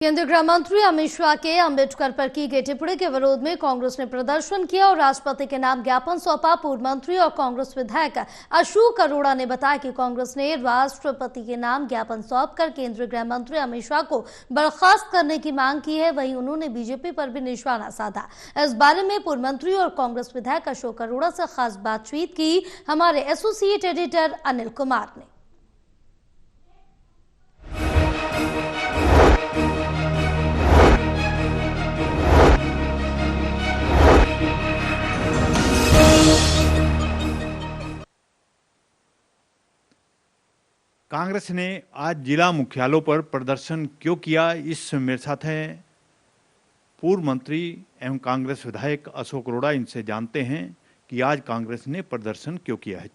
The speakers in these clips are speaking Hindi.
केंद्रीय गृह मंत्री अमित शाह के अंबेडकर पर की गई टिप्पणी के विरोध में कांग्रेस ने प्रदर्शन किया और राष्ट्रपति के नाम ज्ञापन सौंपा। पूर्व मंत्री और कांग्रेस विधायक अशोक अरोड़ा ने बताया कि कांग्रेस ने राष्ट्रपति के नाम ज्ञापन सौंपकर केंद्रीय गृह मंत्री अमित शाह को बर्खास्त करने की मांग की है। वहीं उन्होंने बीजेपी पर भी निशाना साधा। इस बारे में पूर्व मंत्री और कांग्रेस विधायक अशोक अरोड़ा से खास बातचीत की हमारे एसोसिएट एडिटर अनिल कुमार ने। कांग्रेस ने आज जिला मुख्यालयों पर प्रदर्शन क्यों किया, इस मेरे साथ हैं पूर्व मंत्री एवं कांग्रेस विधायक अशोक अरोड़ा। इनसे जानते हैं कि आज कांग्रेस ने प्रदर्शन क्यों किया है।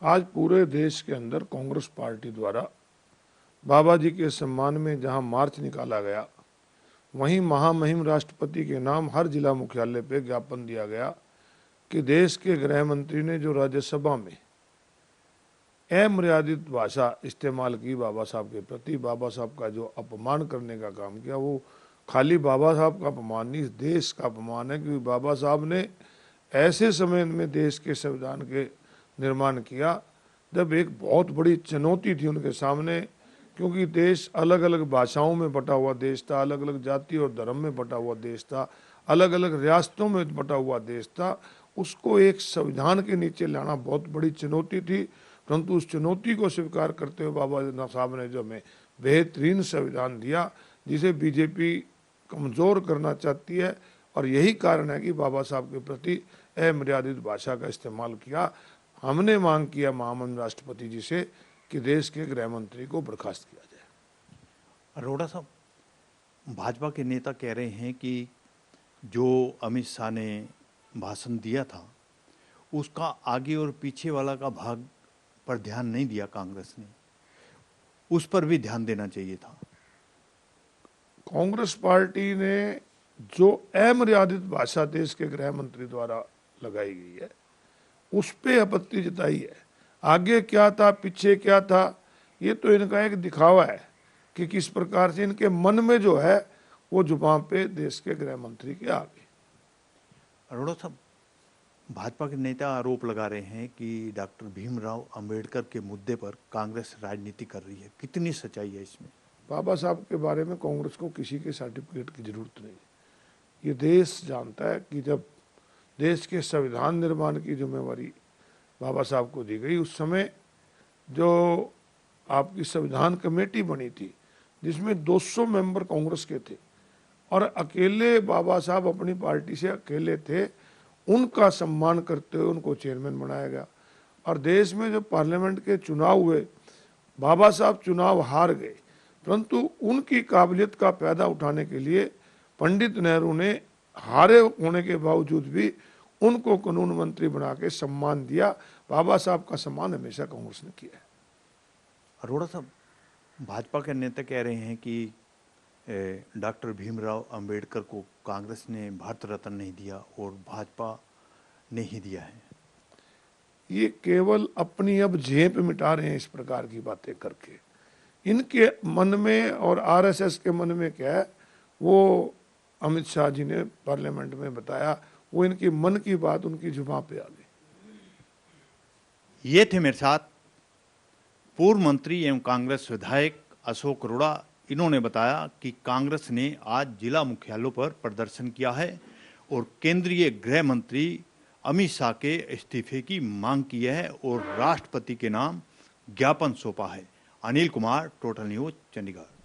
आज पूरे देश के अंदर कांग्रेस पार्टी द्वारा बाबा जी के सम्मान में जहां मार्च निकाला गया, वहीं महामहिम राष्ट्रपति के नाम हर जिला मुख्यालय पे ज्ञापन दिया गया कि देश के गृह मंत्री ने जो राज्यसभा में अमर्यादित भाषा इस्तेमाल की बाबा साहब के प्रति, बाबा साहब का जो अपमान करने का काम किया, वो खाली बाबा साहब का अपमान नहीं, देश का अपमान है। क्योंकि बाबा साहब ने ऐसे समय में देश के संविधान के निर्माण किया जब एक बहुत बड़ी चुनौती थी उनके सामने, क्योंकि देश अलग अलग भाषाओं में बटा हुआ देश था, अलग अलग जाति और धर्म में बटा हुआ देश था, अलग अलग रियासतों में बटा हुआ देश था। उसको एक संविधान के नीचे लाना बहुत बड़ी चुनौती थी, परंतु उस चुनौती को स्वीकार करते हुए बाबा साहब ने जो हमें बेहतरीन संविधान दिया, जिसे बीजेपी कमज़ोर करना चाहती है। और यही कारण है कि बाबा साहब के प्रति अमर्यादित भाषा का इस्तेमाल किया। हमने मांग किया महामहिम राष्ट्रपति जी से कि देश के गृह मंत्री को बर्खास्त किया जाए। अरोड़ा साहब, भाजपा के नेता कह रहे हैं कि जो अमित शाह ने भाषण दिया था उसका आगे और पीछे वाला का भाग पर ध्यान नहीं दिया कांग्रेस ने, उस पर भी ध्यान देना चाहिए था। कांग्रेस पार्टी ने जो अमर्यादित भाषा देश के गृह मंत्री द्वारा लगाई गई है उस पे आपत्ति जताई है। आगे क्या था पीछे क्या था, ये तो इनका एक दिखावा है कि किस प्रकार से इनके मन में जो है वो जुबान पे देश के गृह मंत्री के आ गई। अरोड़ा साहब, भाजपा के नेता आरोप लगा रहे हैं कि डॉक्टर भीमराव अंबेडकर के मुद्दे पर कांग्रेस राजनीति कर रही है, कितनी सच्चाई है इसमें? बाबा साहब के बारे में कांग्रेस को किसी के सर्टिफिकेट की जरूरत नहीं। ये देश जानता है कि जब देश के संविधान निर्माण की जिम्मेवारी बाबा साहब को दी गई, उस समय जो आपकी संविधान कमेटी बनी थी जिसमें 200 मेंबर कांग्रेस के थे और अकेले बाबा साहब अपनी पार्टी से अकेले थे, उनका सम्मान करते हुए उनको चेयरमैन बनाया गया। और देश में जो पार्लियामेंट के चुनाव हुए, बाबा साहब चुनाव हार गए, परंतु उनकी काबिलियत का फायदा उठाने के लिए पंडित नेहरू ने हारे होने के बावजूद भी उनको कानून मंत्री बना के सम्मान दिया। बाबा साहब का सम्मान हमेशा कांग्रेस ने किया है। अरोड़ा साहब, भाजपा के नेता कह रहे हैं कि डॉक्टर भीमराव अंबेडकर को कांग्रेस ने भारत रत्न नहीं दिया और भाजपा ने ही दिया है। ये केवल अपनी अब जेब मिटा रहे हैं इस प्रकार की बातें करके। इनके मन में और आरएसएस के मन में क्या है वो अमित शाह जी ने पार्लियामेंट में बताया, वो इनकी मन की बात उनकी जुबान पे आ गई। ये थे मेरे साथ पूर्व मंत्री एवं कांग्रेस विधायक अशोक अरोड़ा। इन्होंने बताया कि कांग्रेस ने आज जिला मुख्यालयों पर प्रदर्शन किया है और केंद्रीय गृह मंत्री अमित शाह के इस्तीफे की मांग की है और राष्ट्रपति के नाम ज्ञापन सौंपा है। Anil Kumar, total news, Chandigarh.